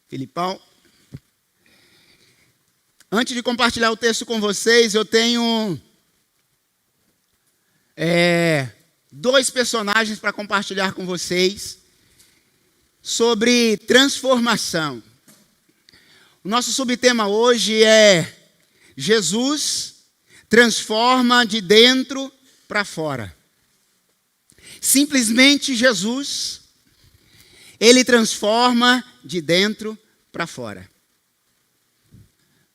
Filipão. Antes de compartilhar o texto com vocês, eu tenho dois personagens para compartilhar com vocês sobre transformação. O nosso subtema hoje é Jesus transforma de dentro para fora. Simplesmente Jesus, ele transforma de dentro para fora.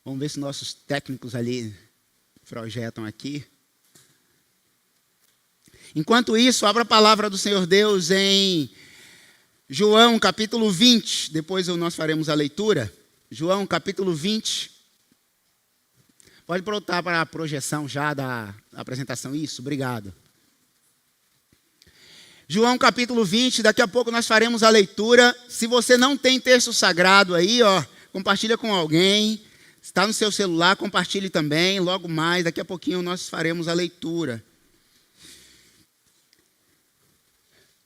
Vamos ver se nossos técnicos ali projetam aqui. Enquanto isso, abra a palavra do Senhor Deus em João capítulo 20. Depois nós faremos a leitura. João capítulo 20. Pode voltar para a projeção já da apresentação. Isso, obrigado. João capítulo 20, daqui a pouco nós faremos a leitura. Se você não tem texto sagrado aí, compartilha com alguém. Está no seu celular, compartilhe também. Logo mais, daqui a pouquinho nós faremos a leitura.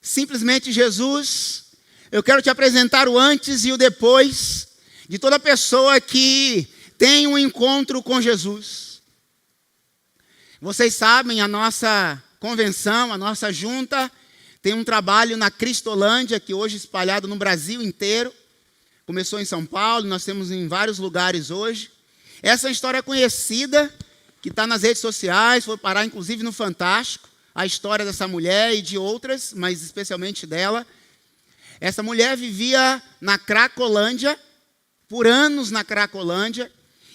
Simplesmente Jesus, eu quero te apresentar o antes e o depois de toda pessoa que tem um encontro com Jesus. Vocês sabem, a nossa convenção, a nossa junta, tem um trabalho na Cristolândia, que hoje é espalhado no Brasil inteiro. Começou em São Paulo, nós temos em vários lugares hoje. Essa história conhecida, que está nas redes sociais, foi parar inclusive no Fantástico, a história dessa mulher e de outras, mas especialmente dela. Essa mulher vivia na Cracolândia, por anos na Cracolândia,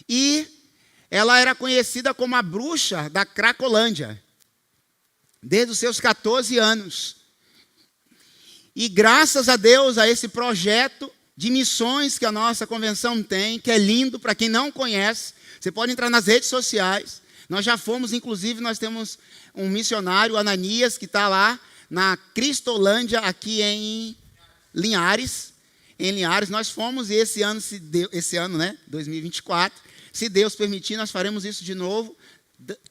e ela era conhecida como a bruxa da Cracolândia, desde os seus 14 anos. E graças a Deus, a esse projeto de missões que a nossa convenção tem, que é lindo para quem não conhece, você pode entrar nas redes sociais. Nós já fomos, inclusive, nós temos um missionário, Ananias, que está lá na Cristolândia, aqui em Linhares. Em Linhares, nós fomos e esse ano, 2024, se Deus permitir, nós faremos isso de novo,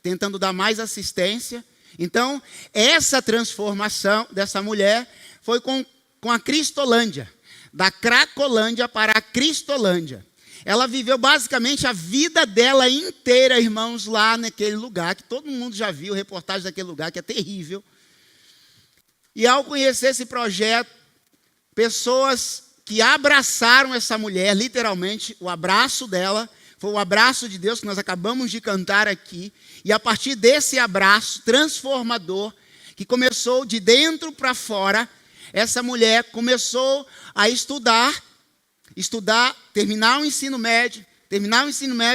tentando dar mais assistência. Então, essa transformação dessa mulher foi com a Cristolândia, da Cracolândia para a Cristolândia. Ela viveu basicamente a vida dela inteira, irmãos, lá naquele lugar, que todo mundo já viu, reportagem daquele lugar, que é terrível. E ao conhecer esse projeto, pessoas que abraçaram essa mulher, literalmente, o abraço dela, foi o abraço de Deus que nós acabamos de cantar aqui. E a partir desse abraço transformador, que começou de dentro para fora, essa mulher começou a estudar, terminar o ensino médio,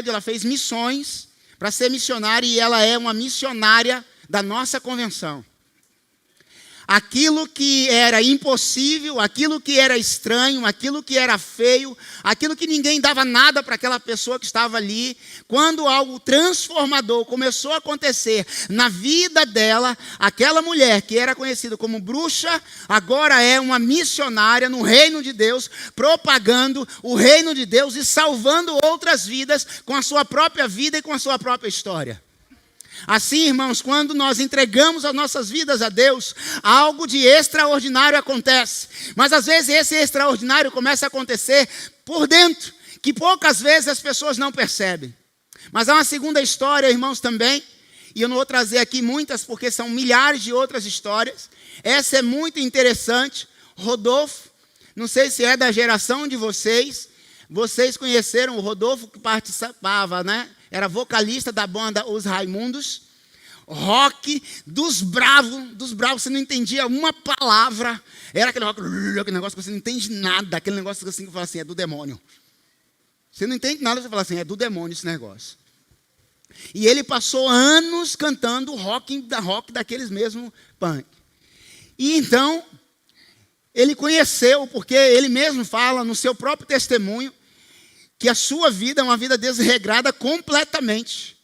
ela fez missões para ser missionária e ela é uma missionária da nossa convenção. Aquilo que era impossível, aquilo que era estranho, aquilo que era feio, aquilo que ninguém dava nada para aquela pessoa que estava ali, quando algo transformador começou a acontecer na vida dela, aquela mulher que era conhecida como bruxa, agora é uma missionária no reino de Deus, propagando o reino de Deus e salvando outras vidas com a sua própria vida e com a sua própria história. Assim, irmãos, quando nós entregamos as nossas vidas a Deus, algo de extraordinário acontece. Mas às vezes esse extraordinário começa a acontecer por dentro, que poucas vezes as pessoas não percebem. Mas há uma segunda história, irmãos, também, e eu não vou trazer aqui muitas, porque são milhares de outras histórias. Essa é muito interessante. Rodolfo, não sei se é da geração de vocês conheceram o Rodolfo, que participava, era vocalista da banda Os Raimundos, rock dos bravos, você não entendia uma palavra, era aquele negócio que você não entende nada, aquele negócio assim que fala assim, é do demônio. Você não entende nada, você fala assim, é do demônio esse negócio. E ele passou anos cantando rock daqueles mesmo punk. E então, ele conheceu, porque ele mesmo fala no seu próprio testemunho, que a sua vida é uma vida desregrada completamente,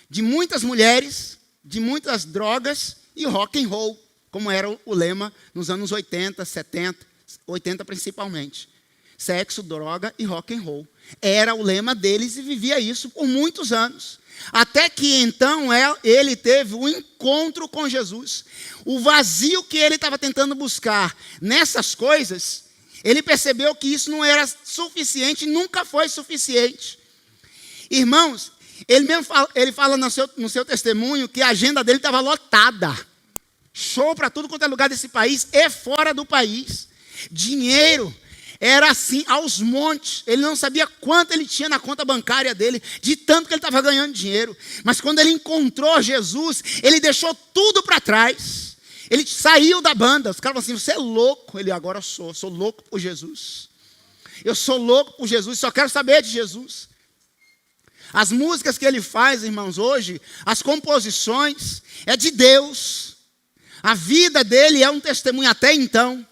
de muitas mulheres, de muitas drogas e rock and roll, como era o lema nos anos 80, 70, 80 principalmente. Sexo, droga e rock and roll. Era o lema deles e vivia isso por muitos anos. Até que então ele teve um encontro com Jesus. O vazio que ele estava tentando buscar nessas coisas, Ele percebeu que isso não era suficiente, nunca foi suficiente. Irmãos, ele fala no seu testemunho que a agenda dele estava lotada. Show para tudo quanto é lugar desse país e fora do país. Dinheiro era assim, aos montes. Ele não sabia quanto ele tinha na conta bancária dele, de tanto que ele estava ganhando dinheiro. Mas quando ele encontrou Jesus, ele deixou tudo para trás. Ele saiu da banda. Os caras falaram assim, você é louco. Ele, agora sou louco por Jesus. Eu sou louco por Jesus, só quero saber de Jesus. As músicas que ele faz, irmãos, hoje, as composições, é de Deus. A vida dele é um testemunho até então.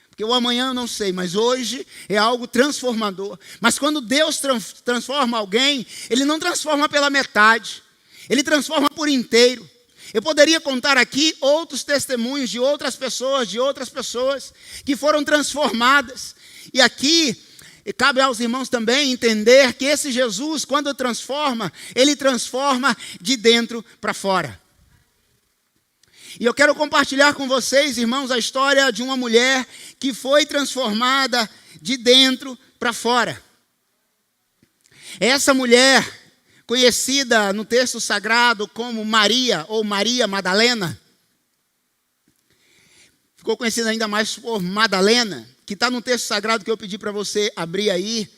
Porque o amanhã eu não sei, mas hoje é algo transformador. Mas quando Deus transforma alguém, Ele não transforma pela metade. Ele transforma por inteiro. Eu poderia contar aqui outros testemunhos de outras pessoas que foram transformadas. E aqui, cabe aos irmãos também entender que esse Jesus, quando transforma, Ele transforma de dentro para fora. E eu quero compartilhar com vocês, irmãos, a história de uma mulher que foi transformada de dentro para fora. Essa mulher, conhecida no texto sagrado como Maria ou Maria Madalena, ficou conhecida ainda mais por Madalena, que está no texto sagrado que eu pedi para você abrir aí,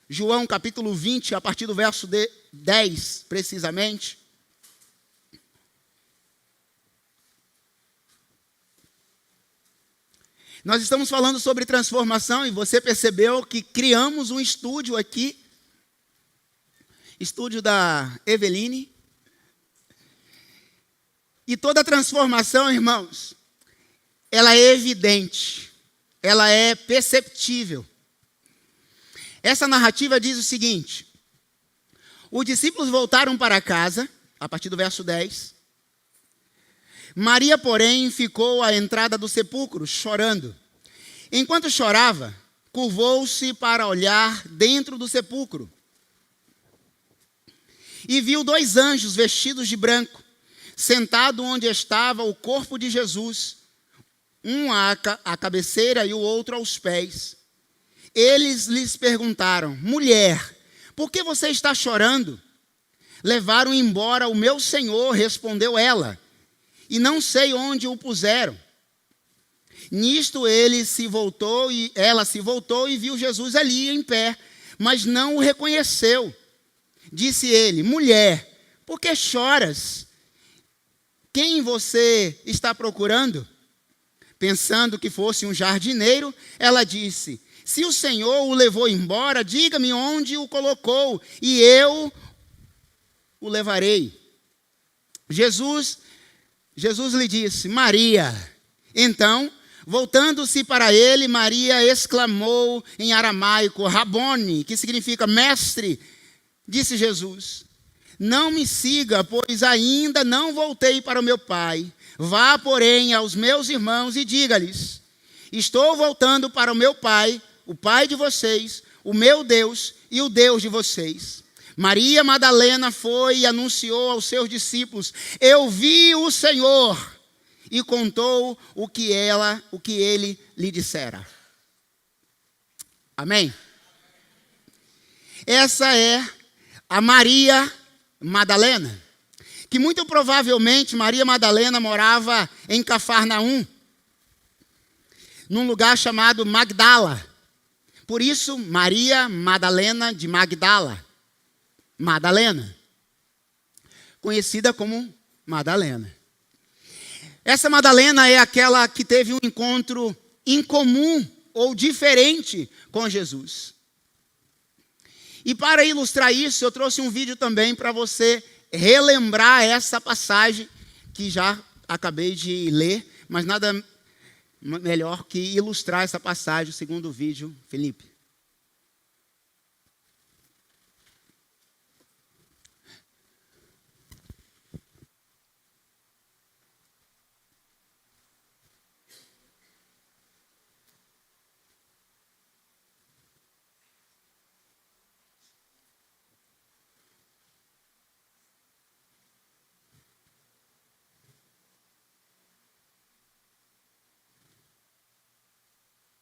João capítulo 20, a partir do verso 10, precisamente. Nós estamos falando sobre transformação e você percebeu que criamos um estúdio aqui, estúdio da Eveline. E toda transformação, irmãos, ela é evidente, ela é perceptível. Essa narrativa diz o seguinte: os discípulos voltaram para casa, a partir do verso 10. Maria, porém, ficou à entrada do sepulcro, chorando. Enquanto chorava, curvou-se para olhar dentro do sepulcro. E viu 2 anjos vestidos de branco, sentados onde estava o corpo de Jesus, um à cabeceira e o outro aos pés. Eles lhes perguntaram: mulher, por que você está chorando? Levaram embora o meu Senhor, respondeu ela, e não sei onde o puseram. Nisto ela se voltou e viu Jesus ali em pé, mas não o reconheceu. Disse ele: mulher, por que choras? Quem você está procurando? Pensando que fosse um jardineiro, ela disse: se o Senhor o levou embora, diga-me onde o colocou, e eu o levarei. Jesus lhe disse: Maria. Então, voltando-se para ele, Maria exclamou em aramaico: Rabone, que significa mestre. Disse Jesus: não me siga, pois ainda não voltei para o meu Pai. Vá, porém, aos meus irmãos e diga-lhes: estou voltando para o meu Pai, o Pai de vocês, o meu Deus e o Deus de vocês. Maria Madalena foi e anunciou aos seus discípulos: eu vi o Senhor, e contou o que ele lhe dissera. Amém? Essa é a Maria Madalena, que muito provavelmente Maria Madalena morava em Cafarnaum, num lugar chamado Magdala. Por isso, Maria Madalena de Magdala. Madalena, conhecida como Madalena. Essa Madalena é aquela que teve um encontro incomum ou diferente com Jesus. E para ilustrar isso, eu trouxe um vídeo também para você relembrar essa passagem que já acabei de ler, mas nada melhor que ilustrar essa passagem, segundo o vídeo, Felipe.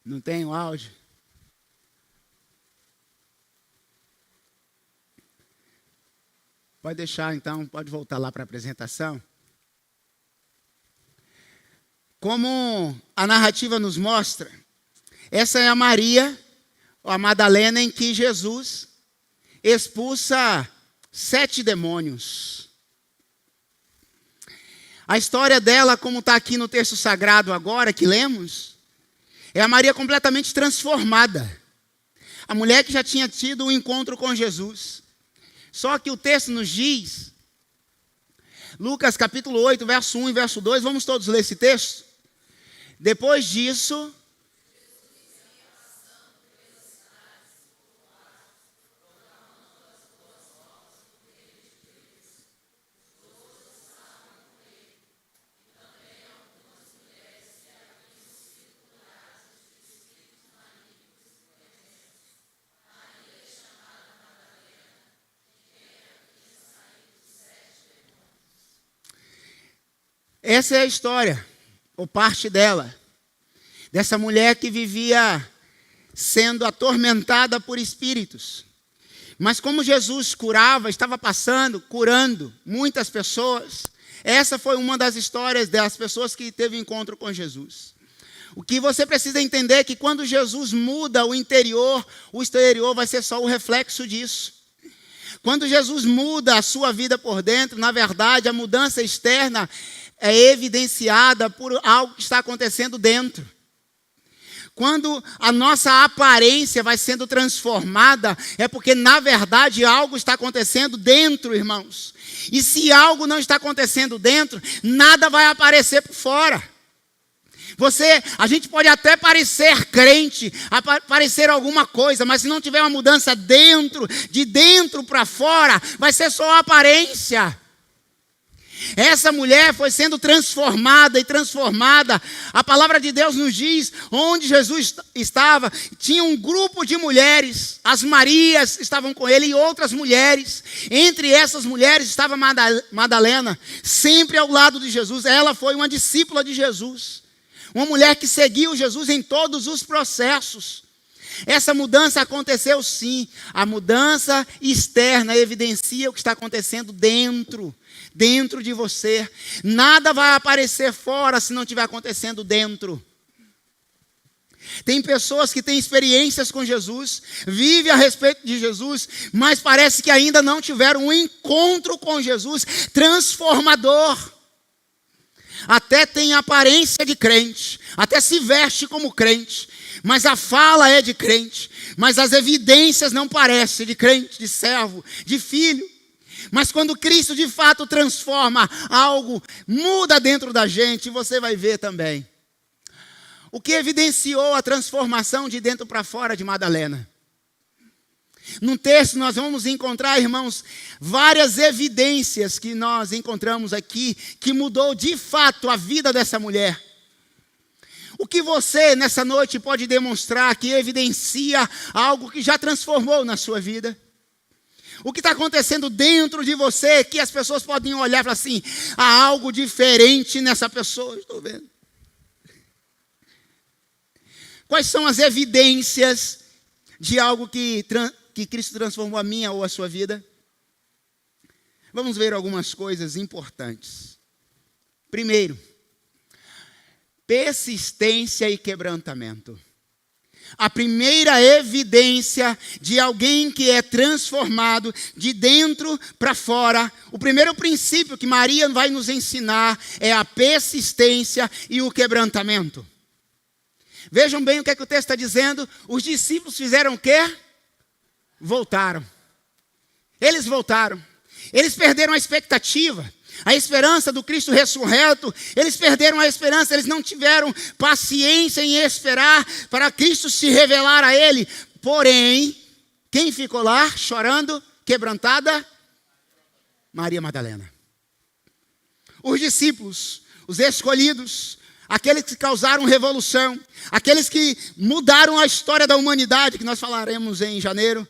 Não tem o áudio? Pode deixar, então, pode voltar lá para a apresentação. Como a narrativa nos mostra, essa é a Maria, ou a Madalena, em que Jesus expulsa 7 demônios. A história dela, como está aqui no texto sagrado agora, que lemos, é a Maria completamente transformada. A mulher que já tinha tido um encontro com Jesus. Só que o texto nos diz, Lucas capítulo 8, verso 1 e verso 2, vamos todos ler esse texto? Depois disso, essa é a história, ou parte dela, dessa mulher que vivia sendo atormentada por espíritos. Mas como Jesus curava, estava curando muitas pessoas, essa foi uma das histórias das pessoas que teve encontro com Jesus. O que você precisa entender é que quando Jesus muda o exterior vai ser só o reflexo disso. Quando Jesus muda a sua vida por dentro, na verdade, a mudança externa é evidenciada por algo que está acontecendo dentro. Quando a nossa aparência vai sendo transformada, é porque, na verdade, algo está acontecendo dentro, irmãos. E se algo não está acontecendo dentro, nada vai aparecer por fora. A gente pode até parecer crente, parecer alguma coisa, mas se não tiver uma mudança dentro, de dentro para fora, vai ser só aparência. Essa mulher foi sendo transformada e transformada. A palavra de Deus nos diz, onde Jesus estava, tinha um grupo de mulheres, as Marias estavam com ele e outras mulheres. Entre essas mulheres estava Madalena, sempre ao lado de Jesus. Ela foi uma discípula de Jesus, uma mulher que seguiu Jesus em todos os processos. Essa mudança aconteceu sim. A mudança externa evidencia o que está acontecendo dentro de você. Nada vai aparecer fora se não estiver acontecendo dentro. Tem pessoas que têm experiências com Jesus, vivem a respeito de Jesus, mas parece que ainda não tiveram um encontro com Jesus transformador. Até tem aparência de crente, até se veste como crente, mas a fala é de crente, mas as evidências não parecem de crente, de servo, de filho. Mas quando Cristo de fato transforma algo, muda dentro da gente, você vai ver também. O que evidenciou a transformação de dentro para fora de Madalena? No texto nós vamos encontrar, irmãos, várias evidências que nós encontramos aqui, que mudou de fato a vida dessa mulher. O que você nessa noite pode demonstrar que evidencia algo que já transformou na sua vida? O que está acontecendo dentro de você que as pessoas podem olhar e falar assim, há algo diferente nessa pessoa, estou vendo. Quais são as evidências de algo que Cristo transformou a minha ou a sua vida? Vamos ver algumas coisas importantes. Primeiro, persistência e quebrantamento. A primeira evidência de alguém que é transformado de dentro para fora, o primeiro princípio que Maria vai nos ensinar é a persistência e o quebrantamento. Vejam bem o que é que o texto está dizendo. Os discípulos fizeram o quê? Voltaram. Eles voltaram. Eles perderam a expectativa, a esperança do Cristo ressurreto. Eles perderam a esperança, eles não tiveram paciência em esperar para Cristo se revelar a ele. Porém, quem ficou lá chorando, quebrantada? Maria Madalena. Os discípulos, os escolhidos, aqueles que causaram revolução, aqueles que mudaram a história da humanidade, que nós falaremos em janeiro.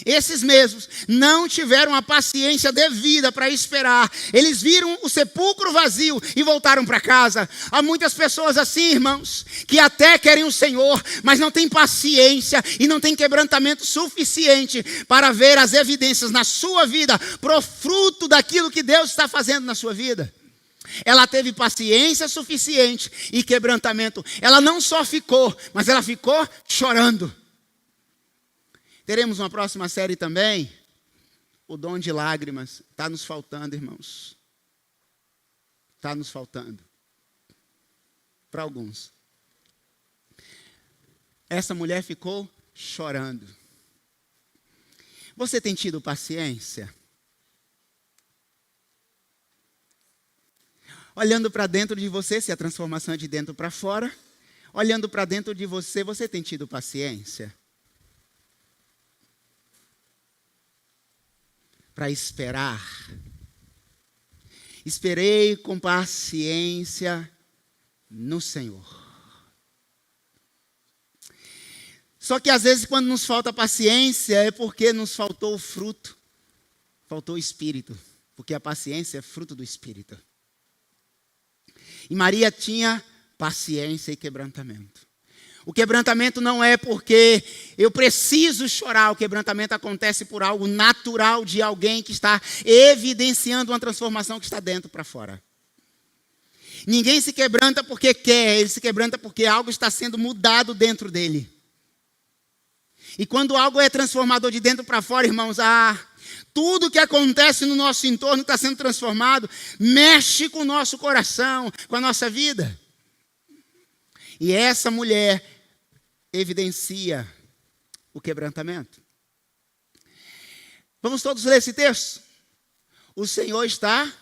Esses mesmos não tiveram a paciência devida para esperar. Eles viram o sepulcro vazio e voltaram para casa. Há muitas pessoas assim, irmãos, que até querem o Senhor, mas não têm paciência e não têm quebrantamento suficiente para ver as evidências na sua vida, pro fruto daquilo que Deus está fazendo na sua vida. Ela teve paciência suficiente e quebrantamento. Ela não só ficou, mas ela ficou chorando. Teremos uma próxima série também, o dom de lágrimas. Está nos faltando, irmãos. Está nos faltando. Para alguns. Essa mulher ficou chorando. Você tem tido paciência? Olhando para dentro de você, se a transformação é de dentro para fora. Olhando para dentro de você, você tem tido paciência? Para esperar. Esperei com paciência no Senhor. Só que às vezes quando nos falta paciência é porque nos faltou o fruto, faltou o Espírito, porque a paciência é fruto do Espírito. E Maria tinha paciência e quebrantamento. O quebrantamento não é porque eu preciso chorar. O quebrantamento acontece por algo natural de alguém que está evidenciando uma transformação que está dentro para fora. Ninguém se quebranta porque quer, ele se quebranta porque algo está sendo mudado dentro dele. E quando algo é transformador de dentro para fora, irmãos, tudo que acontece no nosso entorno está sendo transformado, mexe com o nosso coração, com a nossa vida. E essa mulher evidencia o quebrantamento. Vamos todos ler esse texto? O Senhor está...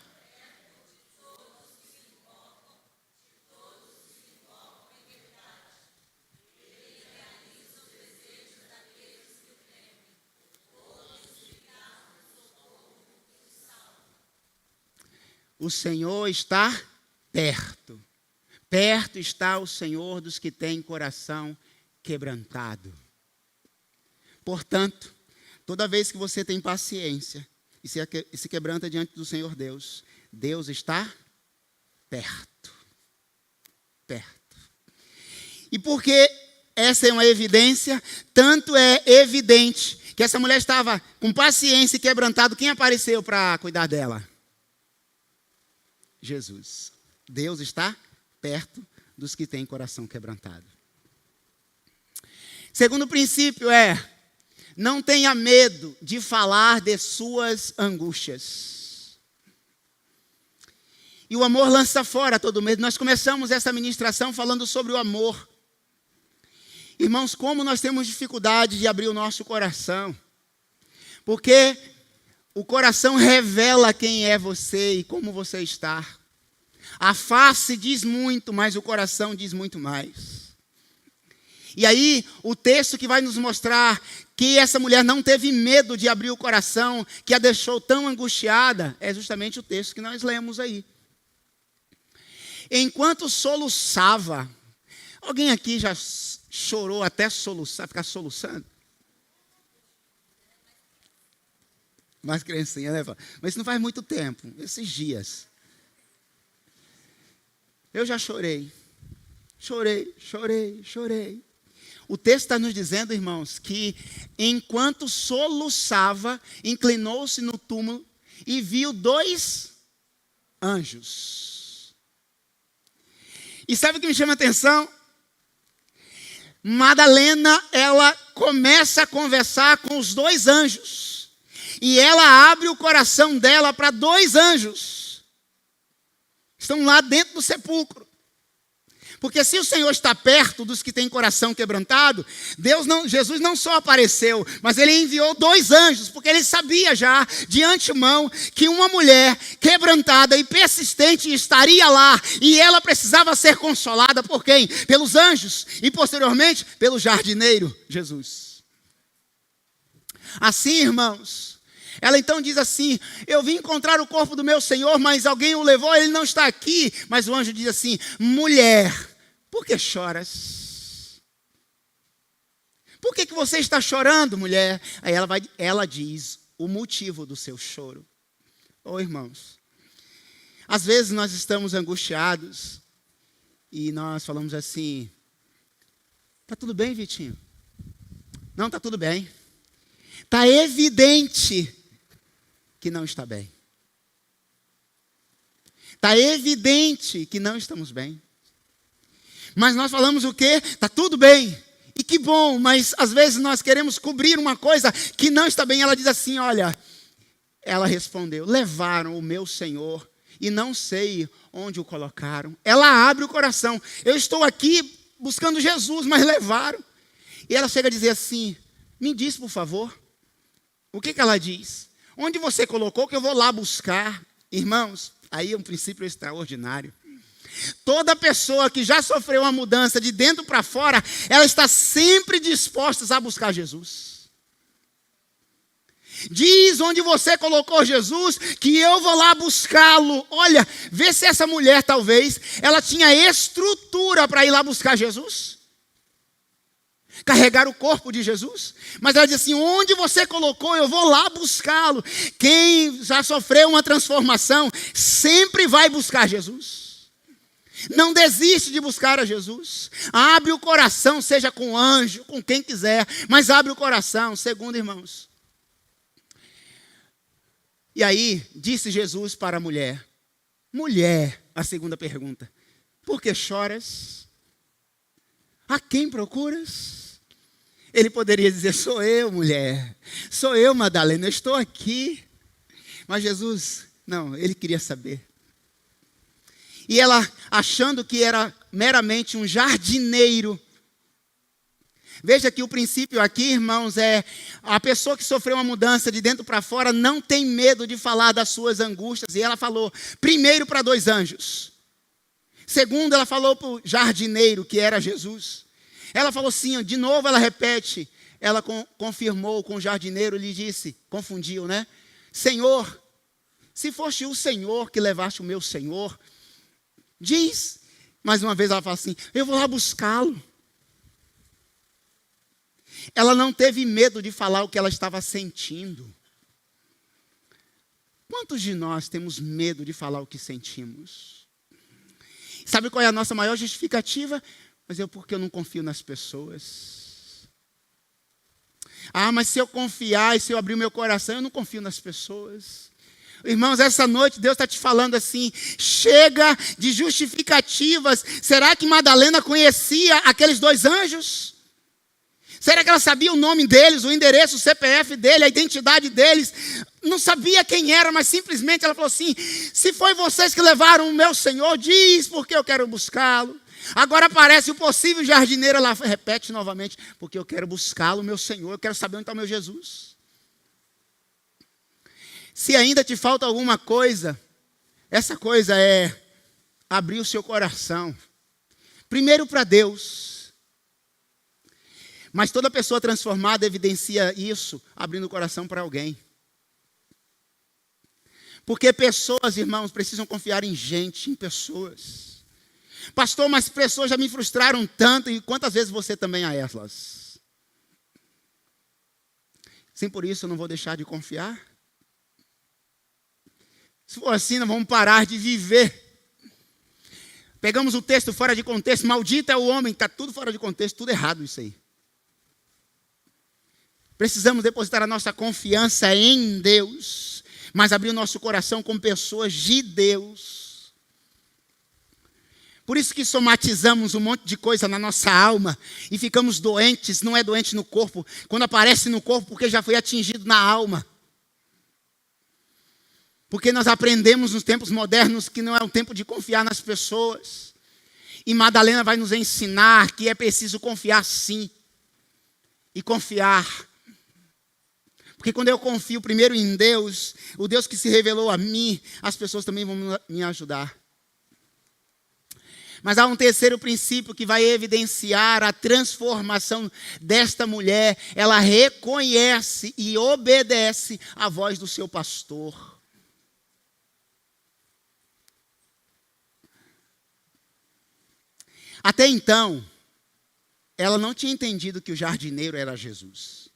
O Senhor está perto. Perto está o Senhor dos que têm coração quebrantado. Portanto, toda vez que você tem paciência e se quebranta diante do Senhor Deus, Deus está perto. Perto. E porque essa é uma evidência, tanto é evidente que essa mulher estava com paciência e quebrantado. Quem apareceu para cuidar dela? Jesus. Deus está perto dos que têm coração quebrantado. Segundo princípio não tenha medo de falar de suas angústias. E o amor lança fora todo medo. Nós começamos essa ministração falando sobre o amor. Irmãos, como nós temos dificuldade de abrir o nosso coração. Porque o coração revela quem é você e como você está. A face diz muito, mas o coração diz muito mais. E aí, o texto que vai nos mostrar que essa mulher não teve medo de abrir o coração, que a deixou tão angustiada, é justamente o texto que nós lemos aí. Enquanto soluçava, alguém aqui já chorou até soluçar, ficar soluçando? Mais criancinha, né? Mas isso não faz muito tempo, esses dias. Eu já chorei. Chorei. O texto está nos dizendo, irmãos, que enquanto soluçava, inclinou-se no túmulo e viu 2 anjos. E sabe o que me chama a atenção? Madalena, ela começa a conversar com os 2 anjos. E ela abre o coração dela para 2 anjos. Estão lá dentro do sepulcro. Porque se o Senhor está perto dos que têm coração quebrantado, Jesus não só apareceu, mas ele enviou 2 anjos, porque ele sabia já de antemão que uma mulher quebrantada e persistente estaria lá, e ela precisava ser consolada por quem? Pelos anjos e posteriormente pelo jardineiro Jesus. Assim, irmãos, ela então diz assim: eu vim encontrar o corpo do meu Senhor, mas alguém o levou, ele não está aqui. Mas o anjo diz assim: mulher, por que choras? Por que você está chorando, mulher? Aí ela diz o motivo do seu choro. Irmãos, às vezes nós estamos angustiados e nós falamos assim: tá tudo bem, Vitinho? Não, tá tudo bem. Tá evidente que não está bem. Tá evidente que não estamos bem. Mas nós falamos o quê? Tá tudo bem. E que bom, mas às vezes nós queremos cobrir uma coisa que não está bem. Ela diz assim, olha, ela respondeu: levaram o meu Senhor e não sei onde o colocaram. Ela abre o coração. Eu estou aqui buscando Jesus, mas levaram. E ela chega a dizer assim: me diz, por favor. O que ela diz? Onde você colocou que eu vou lá buscar? Irmãos, aí é um princípio extraordinário. Toda pessoa que já sofreu uma mudança de dentro para fora, ela está sempre disposta a buscar Jesus. Diz onde você colocou Jesus, que eu vou lá buscá-lo. Olha, vê se essa mulher talvez, ela tinha estrutura para ir lá buscar Jesus. Carregar o corpo de Jesus. Mas ela diz assim: onde você colocou, eu vou lá buscá-lo. Quem já sofreu uma transformação, sempre vai buscar Jesus. Não desiste de buscar a Jesus. Abre o coração, seja com anjo, com quem quiser, mas abre o coração. Segundo, irmãos. E aí, disse Jesus para a mulher: mulher, a segunda pergunta, por que choras? A quem procuras? Ele poderia dizer: sou eu, mulher. Sou eu, Madalena, eu estou aqui. Mas Jesus, não, ele queria saber. E ela, achando que era meramente um jardineiro. Veja que o princípio aqui, irmãos, é a pessoa que sofreu uma mudança de dentro para fora não tem medo de falar das suas angústias. E ela falou, primeiro, para 2 anjos. Segundo, ela falou para o jardineiro, que era Jesus. Ela falou assim, de novo ela repete. Ela confirmou com o jardineiro, lhe disse, confundiu, né? Senhor, se foste o Senhor que levaste o meu Senhor, diz. Mais uma vez ela fala assim, eu vou lá buscá-lo. Ela não teve medo de falar o que ela estava sentindo. Quantos de nós temos medo de falar o que sentimos? Sabe qual é a nossa maior justificativa? Mas porque eu não confio nas pessoas. Mas se eu confiar e se eu abrir o meu coração, eu não confio nas pessoas. Irmãos, essa noite Deus está te falando assim, chega de justificativas. Será que Madalena conhecia aqueles 2 anjos? Será que ela sabia o nome deles, o endereço, o CPF dele, a identidade deles? Não sabia quem era, mas simplesmente ela falou assim, se foi vocês que levaram o meu Senhor, diz porque eu quero buscá-lo. Agora aparece o possível jardineiro, ela repete novamente, porque eu quero buscá-lo, meu Senhor, eu quero saber onde está o meu Jesus. Se ainda te falta alguma coisa, essa coisa é abrir o seu coração. Primeiro para Deus. Mas toda pessoa transformada evidencia isso, abrindo o coração para alguém. Porque pessoas, irmãos, precisam confiar em gente, em pessoas. Pastor, mas pessoas já me frustraram tanto, e quantas vezes você também a elas? Sim, por isso eu não vou deixar de confiar. Se for assim, nós vamos parar de viver. Pegamos o texto fora de contexto, maldito é o homem, está tudo fora de contexto, tudo errado isso aí. Precisamos depositar a nossa confiança em Deus, mas abrir o nosso coração com pessoas de Deus. Por isso que somatizamos um monte de coisa na nossa alma e ficamos doentes, não é doente no corpo, quando aparece no corpo porque já foi atingido na alma. Porque nós aprendemos nos tempos modernos que não é um tempo de confiar nas pessoas. E Madalena vai nos ensinar que é preciso confiar sim. E confiar. Porque quando eu confio primeiro em Deus, o Deus que se revelou a mim, as pessoas também vão me ajudar. Mas há um terceiro princípio que vai evidenciar a transformação desta mulher. Ela reconhece e obedece à voz do seu pastor. Até então, ela não tinha entendido que o jardineiro era Jesus.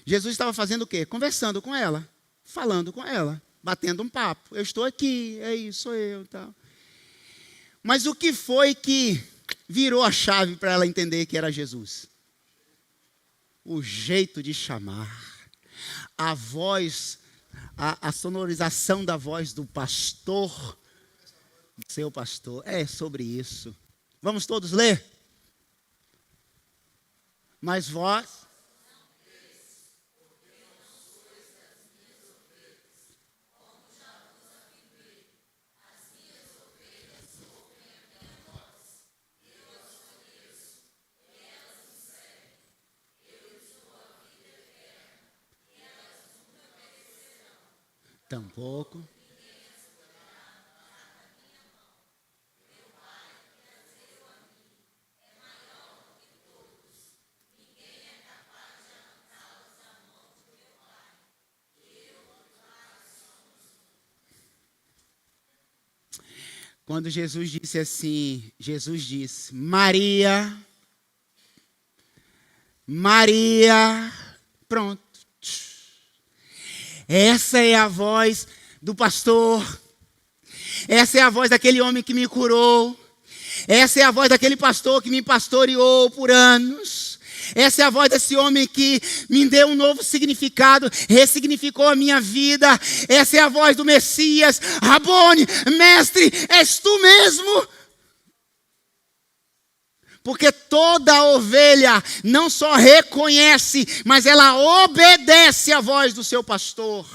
Jesus estava fazendo o quê? Conversando com ela, falando com ela, batendo um papo. Eu estou aqui, é isso, sou eu, tal. Mas o que foi que virou a chave para ela entender que era Jesus? O jeito de chamar, a voz, a sonorização da voz do pastor, seu pastor. É sobre isso. Vamos todos ler? Mas vós... Tampouco. Quando Jesus disse assim, Jesus disse, Maria, Maria, pronto. Essa é a voz do pastor. Essa é a voz daquele homem que me curou. Essa é a voz daquele pastor que me pastoreou por anos. Essa é a voz desse homem que me deu um novo significado, ressignificou a minha vida. Essa é a voz do Messias. Rabone, mestre, és tu mesmo? Porque toda ovelha não só reconhece, mas ela obedece à voz do seu pastor.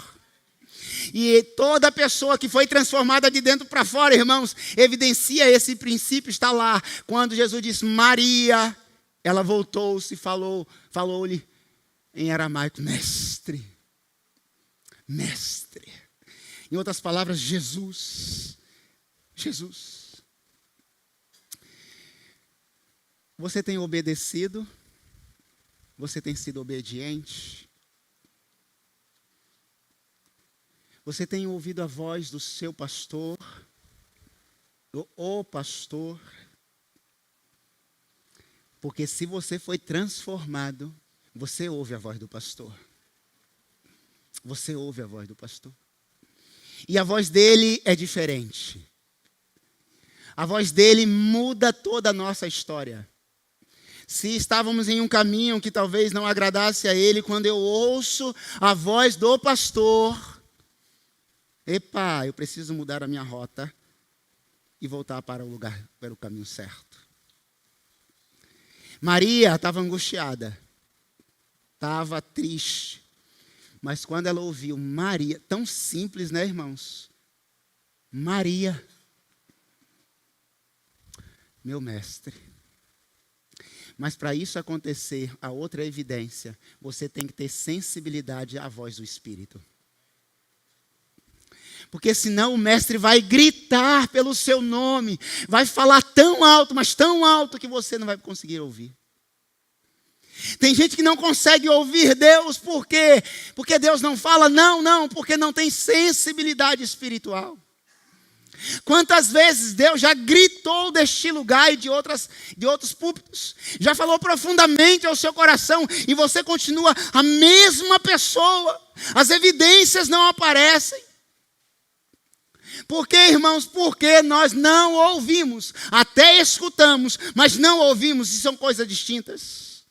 E toda pessoa que foi transformada de dentro para fora, irmãos, evidencia esse princípio, está lá. Quando Jesus disse Maria, ela voltou-se e falou-lhe em aramaico, mestre, mestre. Em outras palavras, Jesus, Jesus. Você tem obedecido? Você tem sido obediente? Você tem ouvido a voz do seu pastor? O pastor? Porque se você foi transformado, você ouve a voz do pastor. Você ouve a voz do pastor. E a voz dele é diferente. A voz dele muda toda a nossa história. Se estávamos em um caminho que talvez não agradasse a ele, quando eu ouço a voz do pastor, epa, eu preciso mudar a minha rota e voltar para o caminho certo. Maria estava angustiada, estava triste, mas quando ela ouviu Maria, tão simples, né, irmãos? Maria, meu mestre. Mas para isso acontecer, a outra evidência, você tem que ter sensibilidade à voz do Espírito. Porque senão o mestre vai gritar pelo seu nome, vai falar tão alto, mas tão alto que você não vai conseguir ouvir. Tem gente que não consegue ouvir Deus, por quê? Porque Deus não fala? Não, porque não tem sensibilidade espiritual. Quantas vezes Deus já gritou deste lugar e de outros púlpitos, já falou profundamente ao seu coração e você continua a mesma pessoa, as evidências não aparecem. Por quê, irmãos? Porque nós não ouvimos, até escutamos, mas não ouvimos, e são coisas distintas.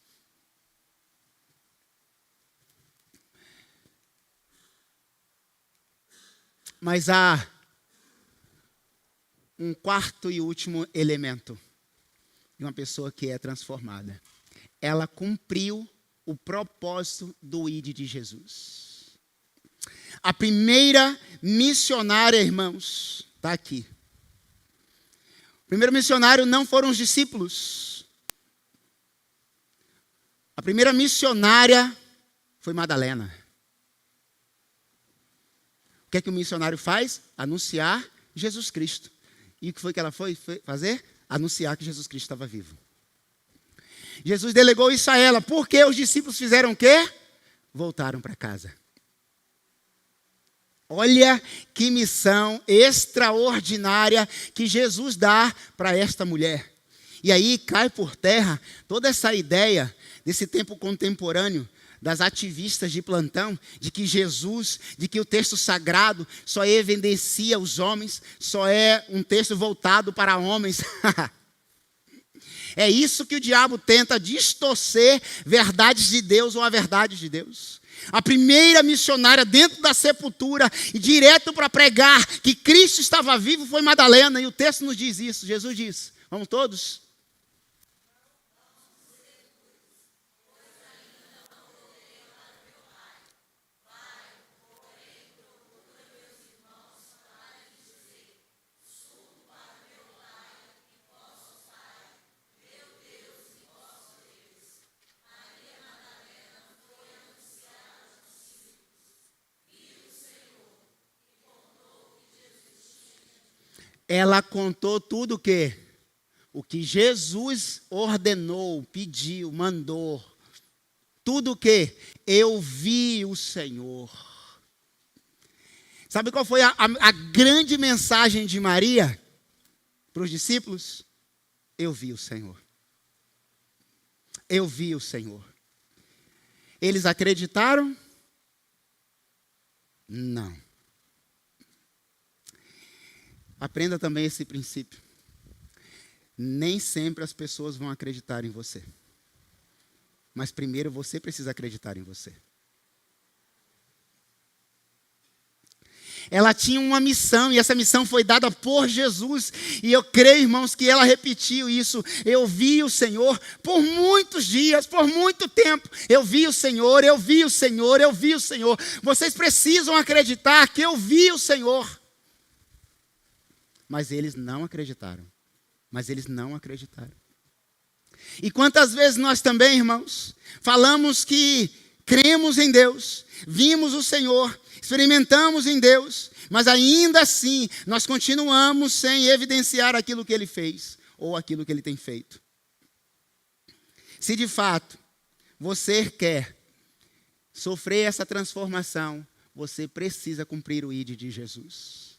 Mas há um quarto e último elemento de uma pessoa que é transformada. Ela cumpriu o propósito do ID de Jesus. A primeira missionária, irmãos, está aqui. O primeiro missionário não foram os discípulos. A primeira missionária foi Madalena. O que é que o missionário faz? Anunciar Jesus Cristo. E o que foi que ela foi fazer? Anunciar que Jesus Cristo estava vivo. Jesus delegou isso a ela. Por que os discípulos fizeram o quê? Voltaram para casa. Olha que missão extraordinária que Jesus dá para esta mulher. E aí cai por terra toda essa ideia desse tempo contemporâneo, das ativistas de plantão, de que Jesus, de que o texto sagrado só evidencia os homens, só é um texto voltado para homens. É isso que o diabo tenta distorcer verdades de Deus ou a verdade de Deus. A primeira missionária dentro da sepultura e direto para pregar que Cristo estava vivo foi Madalena, e o texto nos diz isso. Jesus diz, vamos todos? Ela contou tudo o que Jesus ordenou, pediu, mandou. Tudo que eu vi o Senhor. Sabe qual foi a grande mensagem de Maria para os discípulos? Eu vi o Senhor. Eu vi o Senhor. Eles acreditaram? Não. Aprenda também esse princípio. Nem sempre as pessoas vão acreditar em você. Mas primeiro você precisa acreditar em você. Ela tinha uma missão, e essa missão foi dada por Jesus. E eu creio, irmãos, que ela repetiu isso. Eu vi o Senhor por muitos dias, por muito tempo. Eu vi o Senhor, eu vi o Senhor, eu vi o Senhor. Vocês precisam acreditar que eu vi o Senhor. Mas eles não acreditaram. E quantas vezes nós também, irmãos, falamos que cremos em Deus, vimos o Senhor, experimentamos em Deus, mas ainda assim nós continuamos sem evidenciar aquilo que Ele fez ou aquilo que Ele tem feito. Se de fato você quer sofrer essa transformação, você precisa cumprir o ID de Jesus.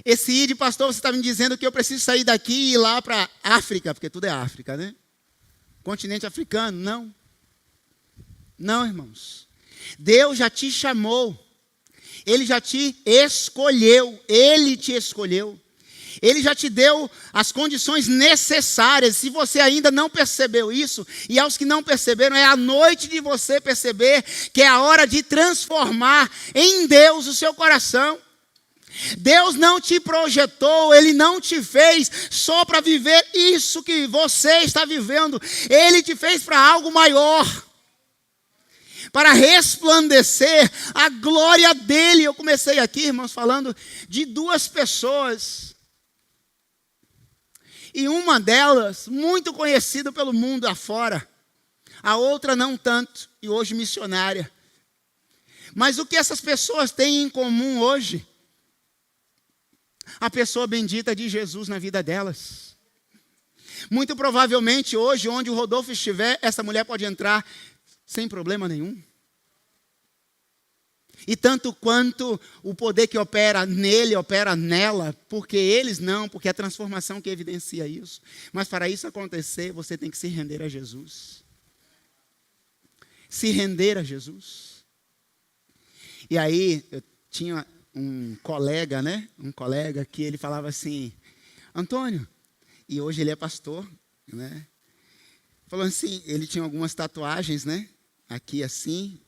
Esse ID, pastor, você está me dizendo que eu preciso sair daqui e ir lá para a África, porque tudo é África, né? Continente africano, não. Não, irmãos. Deus já te chamou. Ele já te escolheu. Ele te escolheu. Ele já te deu as condições necessárias. Se você ainda não percebeu isso, e aos que não perceberam, é a noite de você perceber que é a hora de transformar em Deus o seu coração. Deus não te projetou, Ele não te fez só para viver isso que você está vivendo. Ele te fez para algo maior, para resplandecer a glória dEle. Eu comecei aqui, irmãos, falando de duas pessoas. E uma delas, muito conhecida pelo mundo afora. A outra não tanto, e hoje missionária. Mas o que essas pessoas têm em comum hoje? A pessoa bendita de Jesus na vida delas. Muito provavelmente hoje, onde o Rodolfo estiver, essa mulher pode entrar sem problema nenhum. E tanto quanto o poder que opera nele, opera nela, porque eles não, porque é a transformação que evidencia isso. Mas para isso acontecer, você tem que se render a Jesus. Se render a Jesus. E aí, eu tinha um colega, né? Um colega que ele falava assim, Antônio, e hoje ele é pastor, né? Falou assim, ele tinha algumas tatuagens, né? Aqui assim,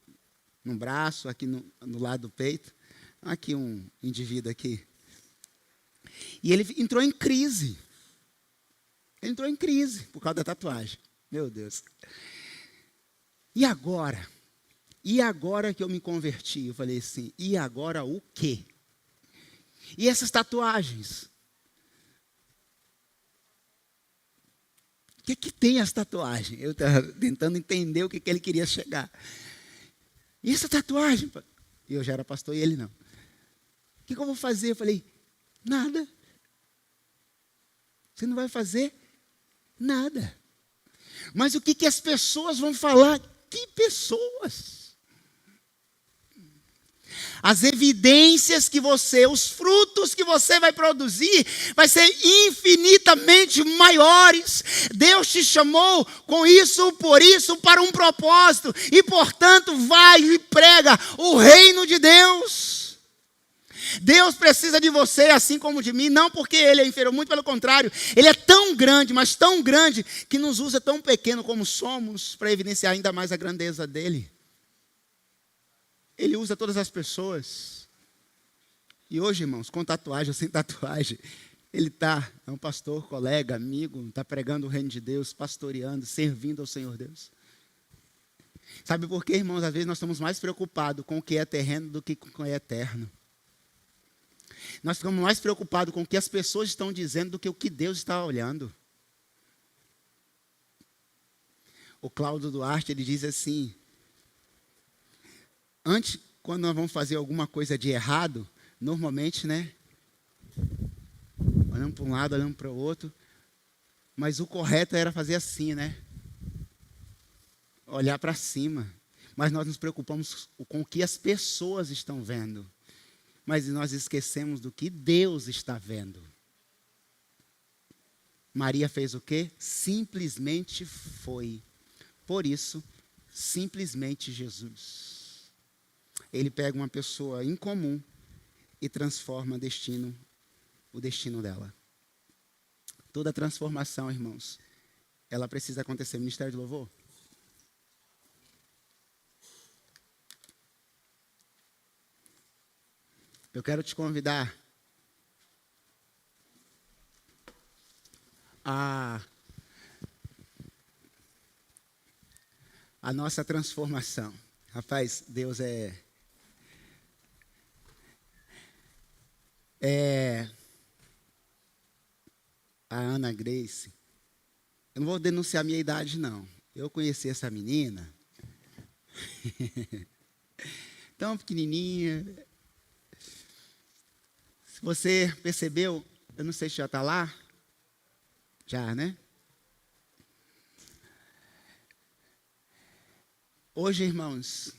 no braço, aqui no lado do peito. Aqui um indivíduo aqui. E ele entrou em crise. Ele entrou em crise por causa da tatuagem. Meu Deus. E agora? E agora que eu me converti? Eu falei assim, e agora o quê? E essas tatuagens? O que tem as tatuagens? Eu estava tentando entender o que ele queria chegar. E essa tatuagem? Eu já era pastor e ele não. O que eu vou fazer? Eu falei, nada. Você não vai fazer nada. Mas o que as pessoas vão falar? Que pessoas? as evidências que você, os frutos que você vai produzir, vai ser infinitamente maiores. Deus te chamou com isso, por isso, para um propósito. E, portanto, vai e prega o reino de Deus. Deus precisa de você, assim como de mim, não porque Ele é inferior, muito pelo contrário. Ele é tão grande, mas tão grande, que nos usa tão pequeno como somos, para evidenciar ainda mais a grandeza dEle. Ele usa todas as pessoas. E hoje, irmãos, com tatuagem ou sem tatuagem, ele é um pastor, colega, amigo, está pregando o reino de Deus, pastoreando, servindo ao Senhor Deus. Sabe por quê, irmãos? Às vezes nós estamos mais preocupados com o que é terreno do que com o que é eterno. Nós ficamos mais preocupados com o que as pessoas estão dizendo do que o que Deus está olhando. O Cláudio Duarte, ele diz assim: antes, quando nós vamos fazer alguma coisa de errado, normalmente, né? Olhando para um lado, olhando para o outro. Mas o correto era fazer assim, né? Olhar para cima. Mas nós nos preocupamos com o que as pessoas estão vendo. Mas nós esquecemos do que Deus está vendo. Maria fez o quê? Simplesmente foi. Por isso, simplesmente Jesus. Ele pega uma pessoa incomum e transforma o destino dela. Toda transformação, irmãos, ela precisa acontecer. Ministério de Louvor. Eu quero te convidar a nossa transformação. Rapaz, Deus a Ana Grace. Eu não vou denunciar a minha idade, não. Eu conheci essa menina tão pequenininha. Se você percebeu, eu não sei se já está lá. Já, né? Hoje, irmãos,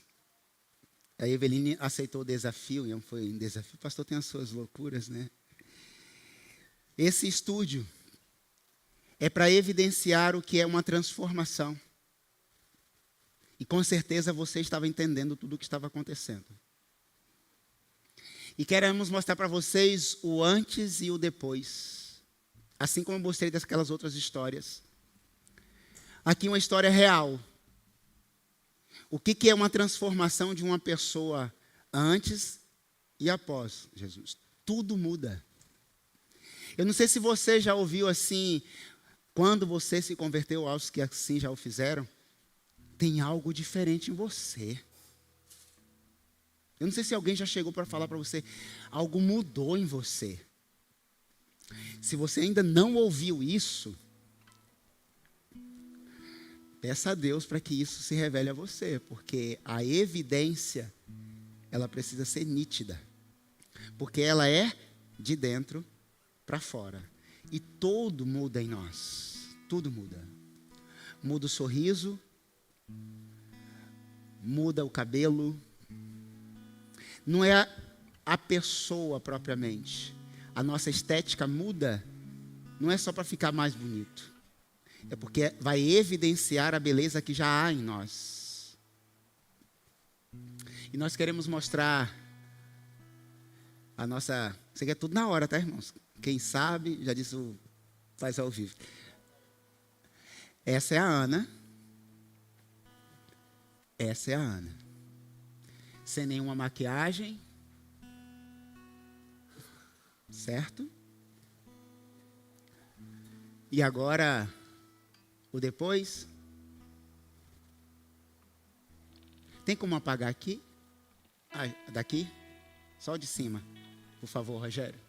a Eveline aceitou o desafio, e foi um desafio. O pastor tem as suas loucuras, né? Esse estúdio é para evidenciar o que é uma transformação. E com certeza você estava entendendo tudo o que estava acontecendo. E queremos mostrar para vocês o antes e o depois. Assim como eu mostrei daquelas outras histórias. Aqui uma história real. O que é uma transformação de uma pessoa antes e após Jesus? Tudo muda. Eu não sei se você já ouviu assim, quando você se converteu, aos que assim já o fizeram, tem algo diferente em você. Eu não sei se alguém já chegou para falar para você, algo mudou em você. Se você ainda não ouviu isso, peça a Deus para que isso se revele a você, porque a evidência, ela precisa ser nítida, porque ela é de dentro para fora. E tudo muda em nós, tudo muda. Muda o sorriso, muda o cabelo. Não é a pessoa propriamente. A nossa estética muda, não é só para ficar mais bonito. É porque vai evidenciar a beleza que já há em nós. E nós queremos mostrar a nossa... Isso aqui é tudo na hora, tá, irmãos? Quem sabe, já disse o faz ao vivo. Essa é a Ana. Essa é a Ana. Sem nenhuma maquiagem. Certo? E agora, o depois. Tem como apagar aqui? Ah, daqui? Só de cima. Por favor, Rogério.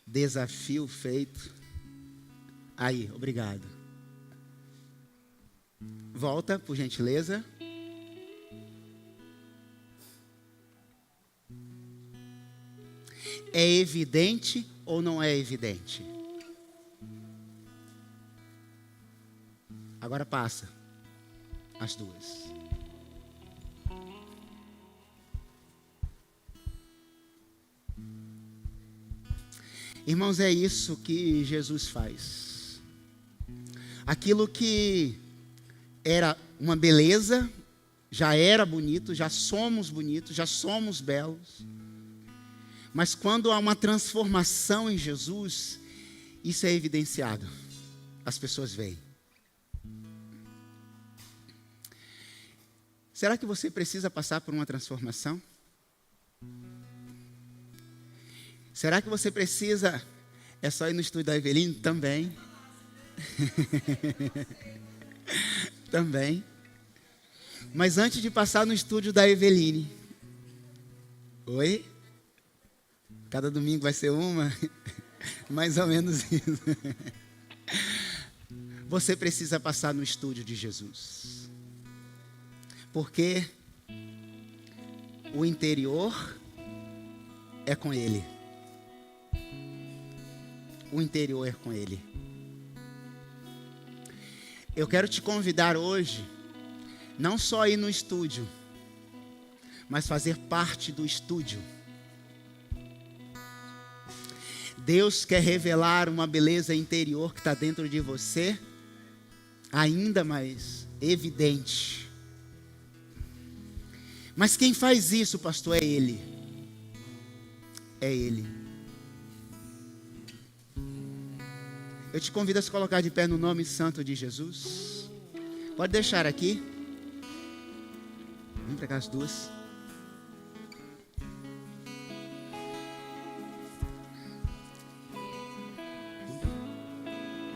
Desafio feito. Aí, obrigado. Volta, por gentileza. É evidente ou não é evidente? Agora passa as duas. Irmãos, é isso que Jesus faz. Aquilo que era uma beleza, já era bonito, já somos bonitos, já somos belos. Mas quando há uma transformação em Jesus, isso é evidenciado. As pessoas veem. Será que você precisa passar por uma transformação? Será que você precisa... É só ir no estúdio da Eveline? Também. Também. Mas antes de passar no estúdio da Eveline... Oi? Cada domingo vai ser uma? Mais ou menos isso. Você precisa passar no estúdio de Jesus. Porque o interior é com Ele. O interior é com Ele. Eu quero te convidar hoje, não só a ir no estúdio, mas fazer parte do estúdio. Deus quer revelar uma beleza interior que está dentro de você, ainda mais evidente. Mas quem faz isso, pastor, é Ele. É Ele. Eu te convido a se colocar de pé no nome santo de Jesus. Pode deixar aqui. Vem para cá as duas.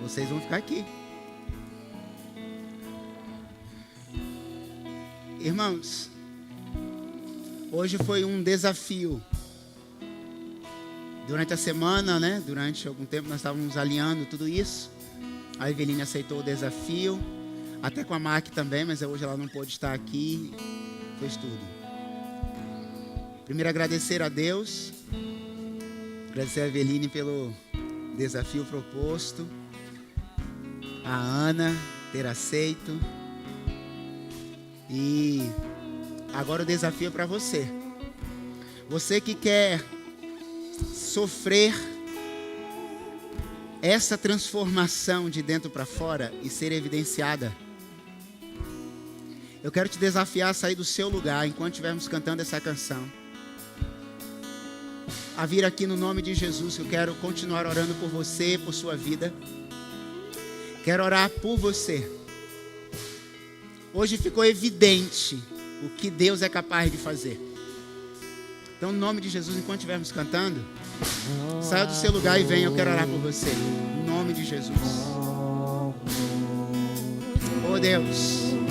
Vocês vão ficar aqui. Irmãos, hoje foi um desafio. Durante a semana, né? Durante algum tempo nós estávamos alinhando tudo isso. A Eveline aceitou o desafio. Até com a Mac também, mas hoje ela não pôde estar aqui. Fez tudo. Primeiro agradecer a Deus. Agradecer a Eveline pelo desafio proposto. A Ana ter aceito. E agora o desafio é para você. Você que quer sofrer essa transformação de dentro para fora e ser evidenciada. Eu quero te desafiar a sair do seu lugar enquanto estivermos cantando essa canção. A vir aqui no nome de Jesus. Eu quero continuar orando por você, por sua vida. Quero orar por você. Hoje ficou evidente o que Deus é capaz de fazer. Então, no nome de Jesus, enquanto estivermos cantando, saia do seu lugar e venha. Eu quero orar por você. No nome de Jesus. Oh Deus.